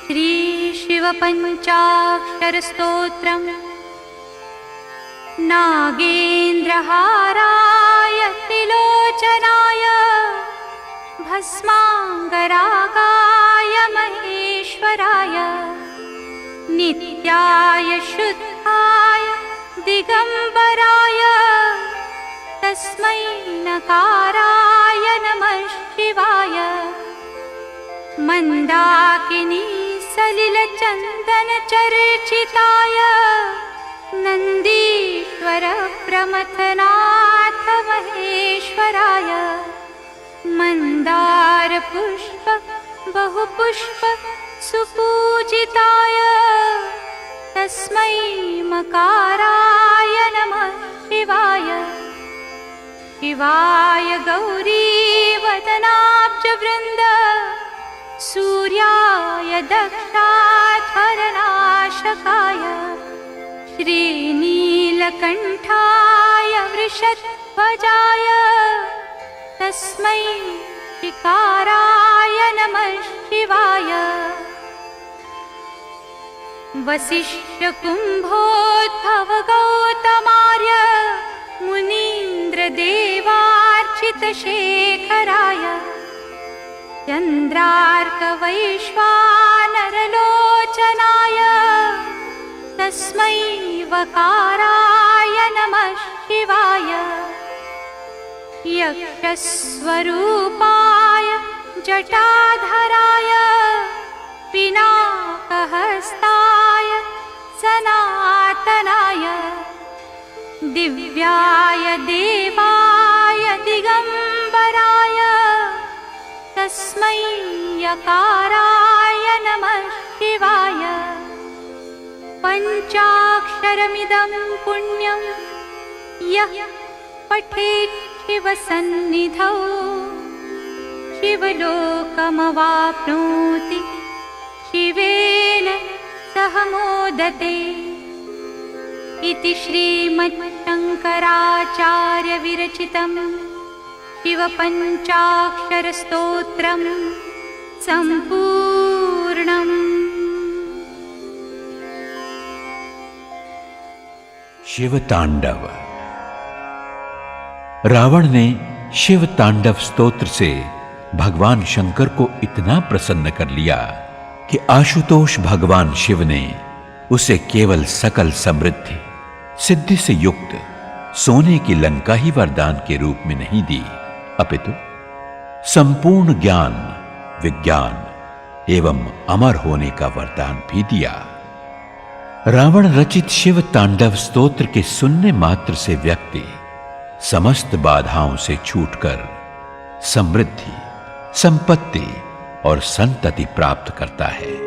श्री शिवपञ्चाक्षरस्तोत्रम् नागेन्द्रहाराय त्रिलोचनाय भस्माङ्गरागाय महेश्वराय नित्याय शुद्धाय दिगम्बराय तस्मै नकाराय नमः शिवाय मन्दाकिनी सलिलचन्दनचर्चिताय नन्दीश्वर प्रमथनाथ महेश्वराय मन्दारपुष्प बहुपुष्प सुपूजिताय तस्मै मकाराय नमः शिवाय शिवाय गौरीवदनाब्जवृन्द सूर्याय दक्षाध्वरनाशकाय श्रीनीलकण्ठाय वृषध्वजाय तस्मै शिकाराय नमः शिवाय वसिष्ठकुम्भोद्भव गौतमार्य मुनीन्द्रदेवार्चितशेखराय चन्द्रार्कवैश्वानरलोचनाय तस्मै वकाराय नमः शिवाय यक्षस्वरूपाय जटाधराय पिनाकहस्ताय सनातनाय दिव्याय देवाय दिगम्बराय तस्मै यकाराय नमः शिवाय पञ्चाक्षरमिदं पुण्यं यः पठेत् शिवसन्निधौ शिवलोकमवाप्नोति शिवेन सह मोदते इति श्रीमच्छङ्कराचार्यविरचितं शिवपञ्चाक्षरस्तोत्रं सम्पूर्णम्। शिव तांडव। रावण ने शिव तांडव स्तोत्र से भगवान शंकर को इतना प्रसन्न कर लिया कि आशुतोष भगवान शिव ने उसे केवल सकल समृद्धि सिद्धि से युक्त सोने की लंका ही वरदान के रूप में नहीं दी, अपितु संपूर्ण ज्ञान, विज्ञान एवं अमर होने का वरदान भी दिया। रावण रचित शिव तांडव स्तोत्र के सुनने मात्र से व्यक्ति समस्त बाधाओं से छूटकर समृद्धि, संपत्ति और संतति प्राप्त करता है।